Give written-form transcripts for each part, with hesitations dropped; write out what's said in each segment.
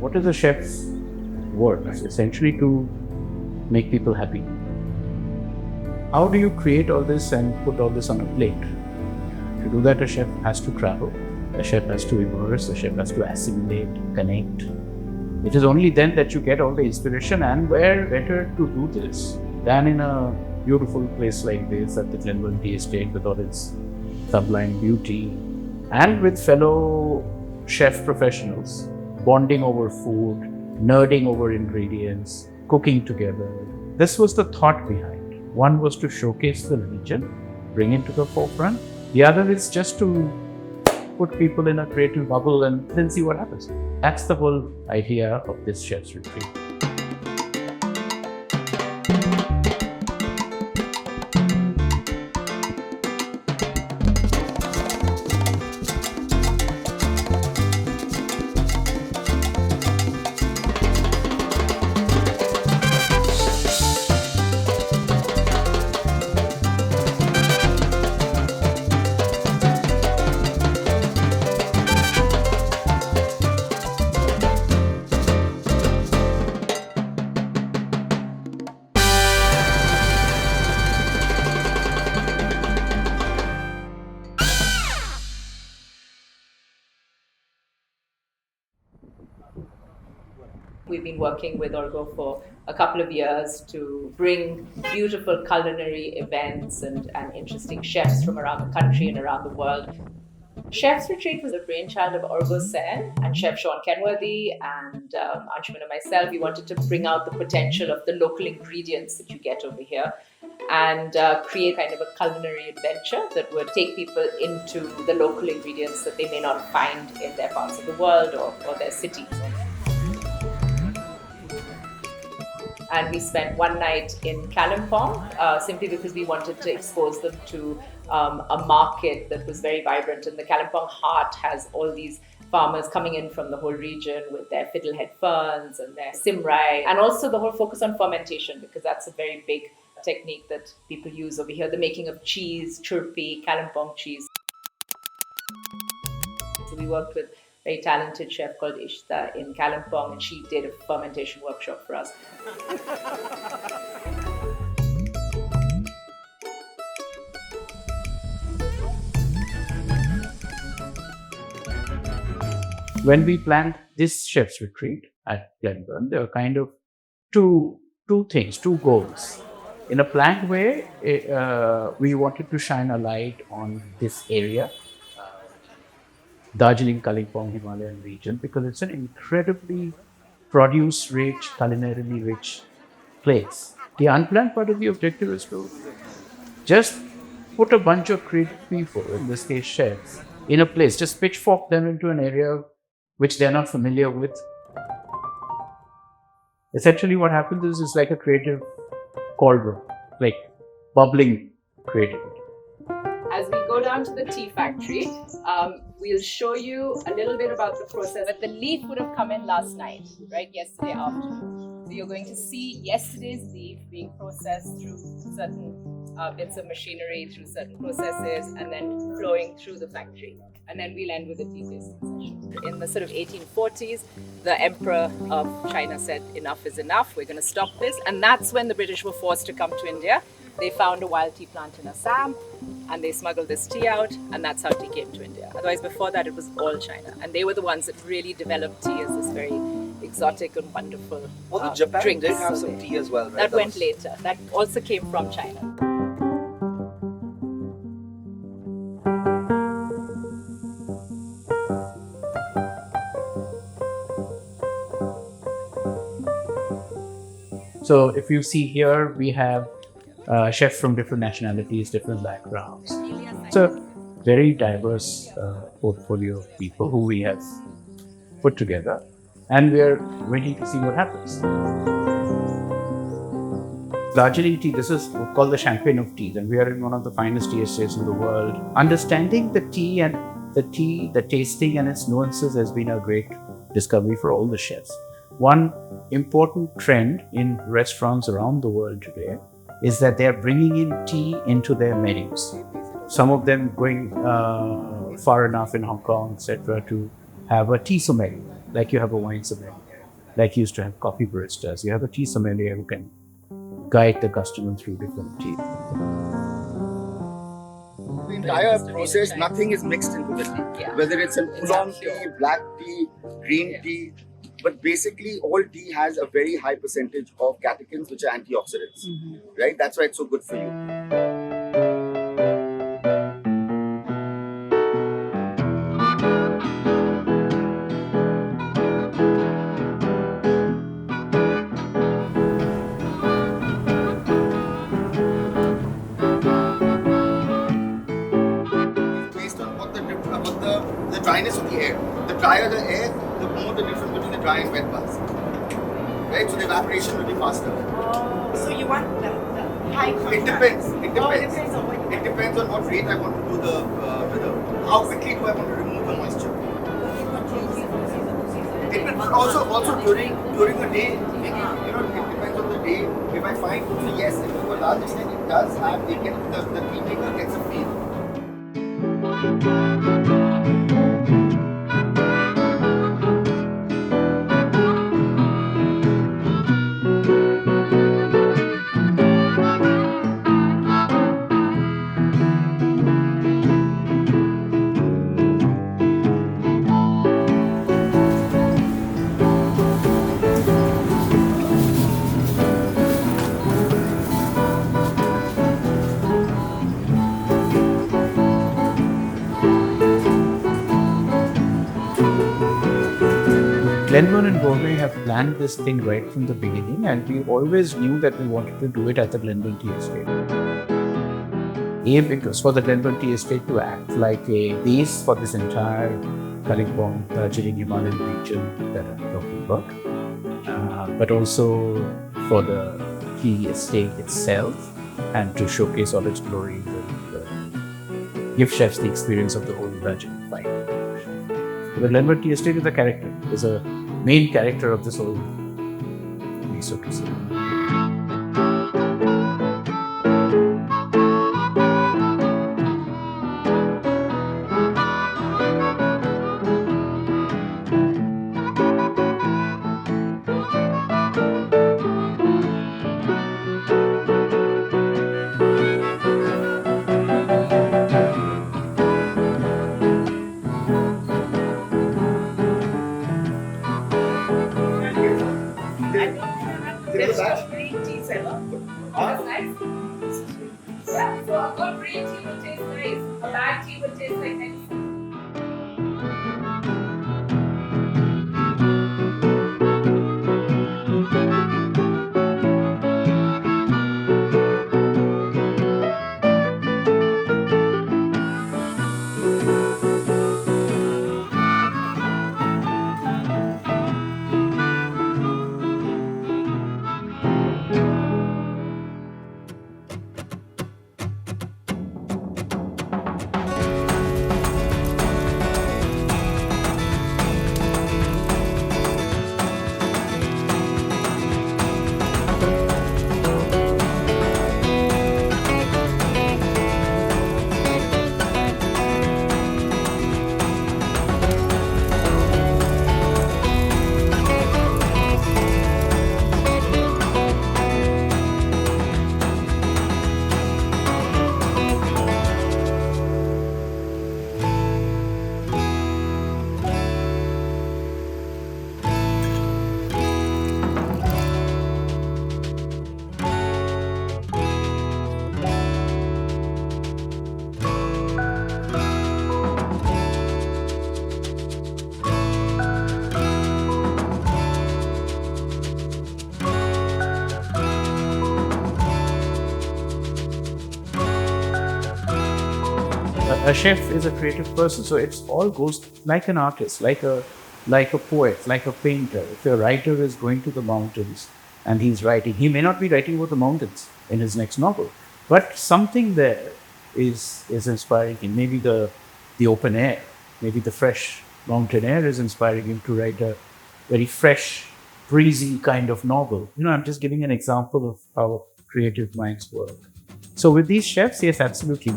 What is a chef's work? Essentially to make people happy. How do you create all this and put all this on a plate? To do that, a chef has to travel, a chef has to immerse, a chef has to assimilate, connect. It is only then that you get all the inspiration, and where better to do this than in a beautiful place like this at the Glenburn Tea Estate with all its sublime beauty, and with fellow chef professionals, bonding over food, nerding over ingredients, cooking together. This was the thought behind. One was to showcase the religion, bring it to the forefront. The other is just to put people in a creative bubble and then see what happens. That's the whole idea of this chef's retreat. We've been working with Argha for a couple of years to bring beautiful culinary events and interesting chefs from around the country and around the world. Chefs Retreat was a brainchild of Argha Sen and Chef Shaun Kenworthy and Anshuman and myself. We wanted to bring out the potential of the local ingredients that you get over here and create kind of a culinary adventure that would take people into the local ingredients that they may not find in their parts of the world or their cities. And we spent one night in Kalimpong simply because we wanted to expose them to a market that was very vibrant. And the Kalimpong heart has all these farmers coming in from the whole region with their fiddlehead ferns and their simrai, and also the whole focus on fermentation, because that's a very big technique that people use over here. The making of cheese, churpi, Kalimpong cheese. So we worked with a very talented chef called Ishta in Kalimpong, and she did a fermentation workshop for us. When we planned this chef's retreat at Glenburn, there were kind of two goals. In a planned way, we wanted to shine a light on this area, Darjeeling-Kalimpong Himalayan region, because it's an incredibly produce-rich, culinarily rich place. The unplanned part of the objective is to just put a bunch of creative people, in this case chefs, in a place, just pitchfork them into an area which they're not familiar with. Essentially what happens is it's like a creative cauldron, like bubbling creativity. As we go down to the tea factory, we'll show you a little bit about the process. But the leaf would have come in last night, right? Yesterday afternoon. So you're going to see yesterday's leaf being processed through certain bits of machinery, through certain processes, and then flowing through the factory. And then we'll end with a tea tasting session. In the sort of 1840s, the Emperor of China said, enough is enough, we're going to stop this. And that's when the British were forced to come to India. They found a wild tea plant in Assam and they smuggled this tea out, and that's how tea came to India. Otherwise, before that, it was all China. And they were the ones that really developed tea as this very exotic and wonderful Japan drink. did have some tea as well, right? That went later. That also came from China. So if you see here, we have chefs from different nationalities, different backgrounds. It's a very diverse portfolio of people who we have put together, and we are waiting to see what happens. Darjeeling tea, this is called the champagne of teas, and we are in one of the finest tea estates in the world. Understanding the tea, the tasting and its nuances has been a great discovery for all the chefs. One important trend in restaurants around the world today is that they are bringing in tea into their menus. Some of them going far enough in Hong Kong, etc., to have a tea sommelier, like you have a wine sommelier. Like you used to have coffee baristas, you have a tea sommelier who can guide the customer through different tea. The entire process, nothing is mixed into the tea. Yeah. Whether it's an oolong tea, black tea, green tea, but basically all tea has a very high percentage of catechins, which are antioxidants, right? That's why it's so good for you. Based on what the dryness of the air. The drier the air, the more the difference between the dry and wet buzz. Right? So the evaporation will be faster. Oh, so you want the high contrast? It depends. It Oh, it depends. depends on what you It depends on what rate I want to do the how quickly do I want to remove the moisture. It will also during the day, it depends on the day. If I find so yes, if to a large extent it does have the tea maker gets a feel. Glenburn and Gormei have planned this thing right from the beginning, and we always knew that we wanted to do it at the Glenburn Tea Estate. Because for the Glenburn Tea Estate to act like a base for this entire Kalimpong, Darjeeling Himalayan region that I'm talking about, but also for the tea estate itself, and to showcase all its glory and give chefs the experience of the whole Darjeeling fine. The Glenburn Tea Estate is a character, is a main character of this whole piece, so to say. There's a green tea cellar. That's nice. Yeah, so a good green tea would taste nice. A bad tea would taste like medicine. A chef is a creative person, so it all goes like an artist, like a poet, like a painter. If a writer is going to the mountains and he's writing, he may not be writing about the mountains in his next novel, but something there is inspiring him. Maybe the open air, maybe the fresh mountain air is inspiring him to write a very fresh, breezy kind of novel. I'm just giving an example of how creative minds work. So with these chefs, yes, absolutely.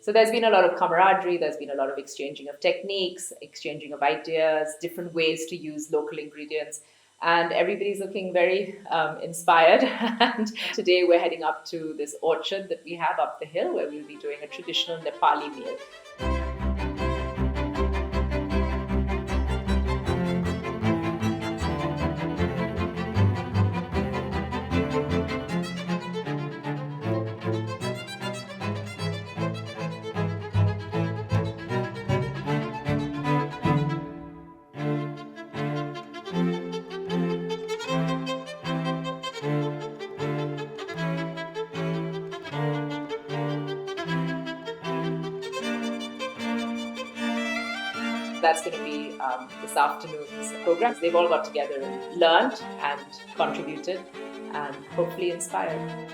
So there's been a lot of camaraderie, there's been a lot of exchanging of techniques, exchanging of ideas, different ways to use local ingredients. And everybody's looking very inspired. And today we're heading up to this orchard that we have up the hill where we'll be doing a traditional Nepali meal. That's going to be this afternoon's program. They've all got together and learned and contributed and hopefully inspired.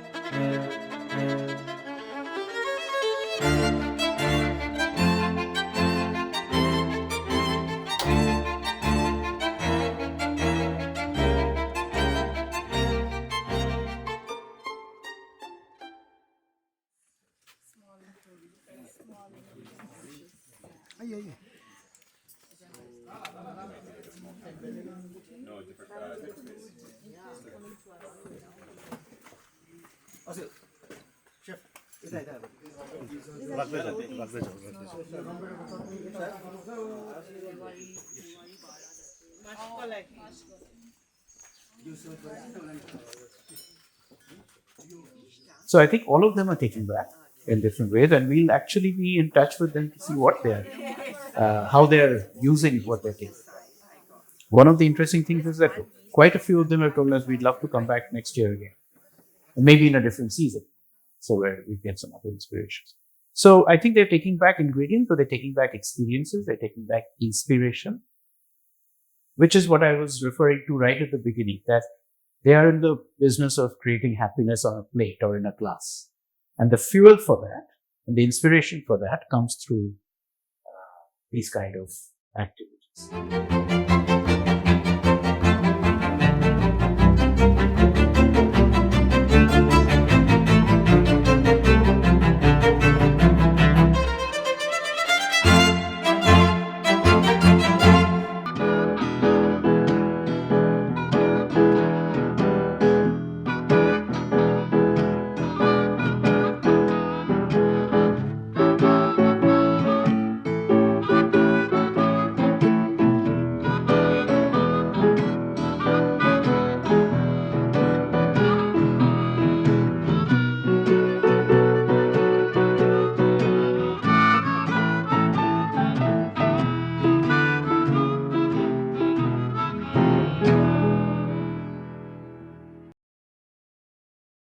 So I think all of them are taking back in different ways, and we'll actually be in touch with them to see what they're, how they're using what they're taking. One of the interesting things is that quite a few of them have told us we'd love to come back next year again, and maybe in a different season, so where we get some other inspirations. So I think they're taking back ingredients, but they're taking back experiences, they're taking back inspiration, which is what I was referring to right at the beginning, that they are in the business of creating happiness on a plate or in a glass. And the fuel for that and the inspiration for that comes through these kind of activities.